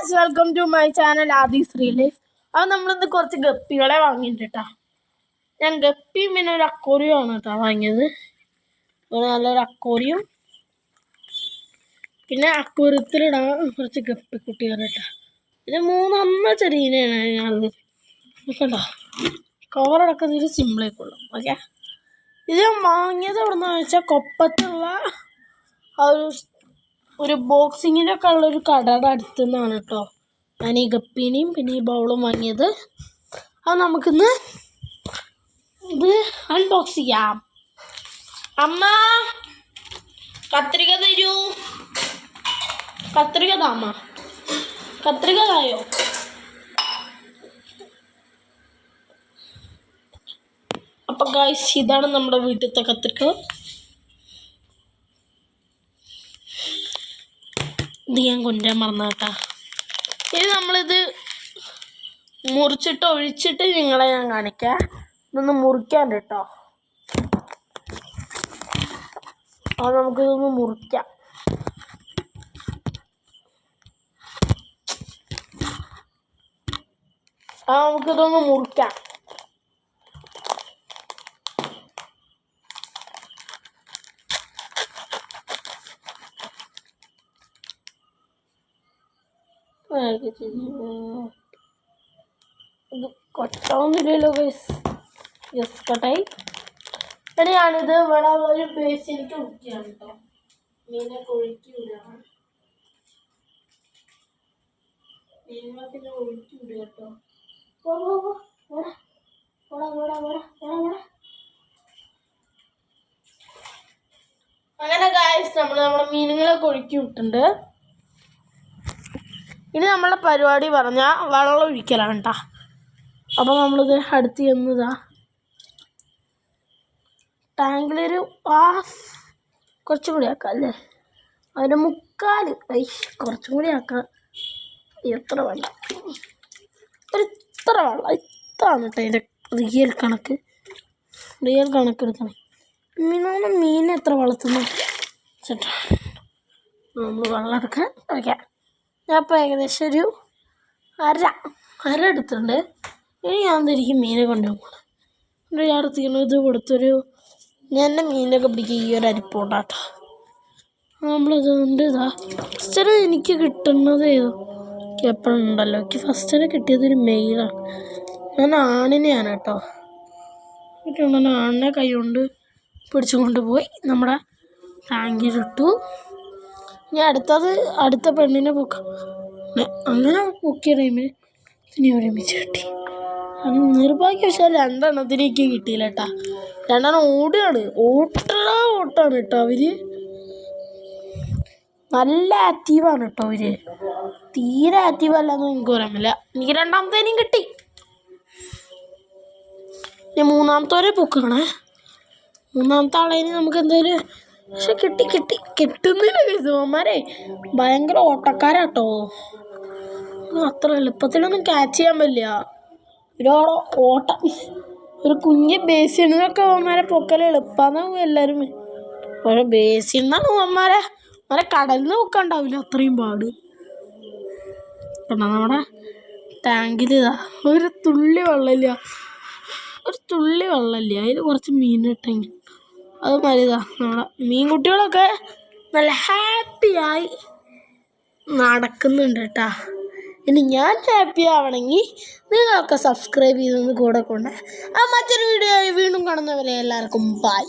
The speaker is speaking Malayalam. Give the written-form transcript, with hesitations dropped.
Guys, welcome to my channel Aadi's real life. അത് നമ്മളിന്ന് കുറച്ച് ഗപ്പികളെ വാങ്ങിയിട്ടാ. ഞാൻ ഗപ്പിയും പിന്നെ ഒരു അക്കോറിയം ആണ് കേട്ടോ വാങ്ങിയത്. നല്ലൊരു അക്കോറിയം, പിന്നെ അക്കോറിയത്തിലിടാൻ കുറച്ച് ഗപ്പി കുട്ടികളായിട്ടാ. പിന്നെ 3 ചെറിയനെയാണ് ഞാനത് കണ്ടോ. കവറടക്കുന്നൊരു സിമ്പിളായിക്കൊള്ളും. ഓക്കെ, ഇത് ഞാൻ വാങ്ങിയത് എവിടെന്നാന്ന് വെച്ചാൽ കൊപ്പത്തുള്ള ആ ഒരു ബോക്സിങ്ങിനൊക്കെ ഉള്ളൊരു കടയുടെ അടുത്തു നിന്നാണ് കേട്ടോ ഞാൻ ഈ ഗപ്പീനെയും പിന്നെ ഈ ബൗളും വാങ്ങിയത്. അത് നമുക്കിന്ന് ഇത് അൺബോക്സ് ചെയ്യാം. അമ്മ കത്രിക തരൂ, കത്രിക താമ്മ, കത്രിക തായോ. അപ്പം ഗൈസ്, ഇതാണ് നമ്മുടെ വീട്ടിലത്തെ കത്രിക. ഇത് ഞാൻ കൊണ്ടുവരാൻ മറന്നാട്ടാ. ഇനി നമ്മളിത് മുറിച്ചിട്ട് ഒഴിച്ചിട്ട് നിങ്ങളെ ഞാൻ കാണിക്കാം. ഇതൊന്ന് മുറിക്കാൻ കേട്ടോ. അത് നമുക്കിതൊന്ന് മുറിക്കാം. നമുക്കിതൊന്ന് മുറിക്കാം. ഇത് കൊട്ടാവുന്നില്ലല്ലോ ഗൈസ്. യെസ്, കട്ടായി. പിന്നെ ഞാനിത് ഇവിടെ ഒരു ബേസിലേക്ക് ഒഴിക്കുകയാണ് കേട്ടോ. മീനൊക്കെ ഒഴുക്കി വിടുകയാണ്. മീനൊക്കെ ഒഴുക്കി വിടുക കേട്ടോ. അങ്ങനെ ഗൈസ്, നമ്മുടെ മീനുകളൊക്കെ ഒഴുക്കി വിട്ടിട്ടുണ്ട്. ഇനി നമ്മളെ പരിപാടി പറഞ്ഞാൽ വെള്ളം ഒഴിക്കലാണ് കേട്ടോ. അപ്പോൾ നമ്മളിത് അടുത്ത് ചെന്നതാ ടാങ്കിലൊരു കുറച്ചും കൂടി ആക്കാം അല്ലേ, അതിൻ്റെ 3/4 കുറച്ചും കൂടി ആക്കാം. എത്ര വെള്ളം, ഇത്ര വെള്ളം, ഇതാണ് കേട്ടോ അതിൻ്റെ റിയൽ കണക്കെടുക്കണം. മീൻ എത്ര വളർത്തുന്നു ചേട്ടാ. നമ്മൾ വെള്ളം എടുക്കാൻ വയ്ക്കാം. ഞാൻ ഇപ്പോൾ ഏകദേശം ഒരു അര എടുത്തിട്ടുണ്ട്. ഇനി ഞാൻ തിരിക്കും മീനെ കൊണ്ടുപോകണം. ഞാൻ എടുത്തിരിക്കുന്നത് ഇത് കൊടുത്തൊരു ഞാൻ മീനൊക്കെ പിടിക്കുക ഈ ഒരു അരിപ്പോണ്ടാട്ടോ. നമ്മളിതുകൊണ്ട് ഫസ്റ്റ് എനിക്ക് കിട്ടുന്നത് എപ്പോഴുണ്ടല്ലോ, എനിക്ക് ഫസ്റ്റ് കിട്ടിയതൊരു മെയിലാണ്. ഞാൻ ആണിനെയാണ് കേട്ടോ കിട്ടുന്ന. ആണിനെ കൈ കൊണ്ട് പിടിച്ചുകൊണ്ട് പോയി നമ്മുടെ ടാങ്കിലിട്ടു. ഇനി അടുത്ത പെണ്ണിനെ പൊക്കാം. അങ്ങനെ പൊക്കിയ ടൈമിൽ ഇനി ഒരുമിച്ച് കിട്ടി. നിർഭാഗ്യവശാൽ 2 എണ്ണത്തിനേക്ക് കിട്ടിയില്ല കേട്ടാ. 2 എണ്ണം ഓട്ടാണ് കേട്ടോ. അവര് നല്ല ആക്റ്റീവാണ് കേട്ടോ. അവര് തീരെ ആക്റ്റീവ് അല്ലാന്ന് എനിക്ക് പറയാൻ പറ്റില്ല. എനിക്ക് 2ാമത്തേനും കിട്ടി. ഇനി 3ാമത്തോരെ പൊക്കണേ. 3ാമത്തെ ആളേന് നമുക്ക് എന്തായാലും പക്ഷെ കിട്ടുന്നില്ല. കേസുമാരെ ഭയങ്കര ഓട്ടക്കാരാട്ടോ. അത്ര എളുപ്പത്തിലൊന്നും ക്യാച്ച് ചെയ്യാൻ പറ്റില്ല. ഓട്ടം ഒരു കുഞ്ഞ് ബേസിൽ നിന്നൊക്കെ അവന്മാരെ പൊക്കല് എളുപ്പമാണെന്ന് എല്ലാവരും. ഓരോ ബേസിൽ നിന്നാണ് അവന്മാരെ കടലിൽ നിന്ന് പൊക്കാണ്ടാവില്ല, അത്രയും പാട്. നമ്മുടെ ടാങ്കിലിതാ ഒരു തുള്ളി വെള്ളമില്ല. അതിൽ കുറച്ച് മീൻ ഇട്ടെങ്കിൽ അത് മതിതാ. നമ്മുടെ മീൻകുട്ടികളൊക്കെ നല്ല ഹാപ്പിയായി നടക്കുന്നുണ്ട് കേട്ടോ. ഇനി ഞാൻ ഹാപ്പി ആവണമെങ്കിൽ നിങ്ങളൊക്കെ സബ്സ്ക്രൈബ് ചെയ്തൊന്ന് കൂടെ കൊണ്ട് മറ്റൊരു വീഡിയോ ആയി വീണ്ടും കാണുന്നവരെ എല്ലാവർക്കും ബൈ.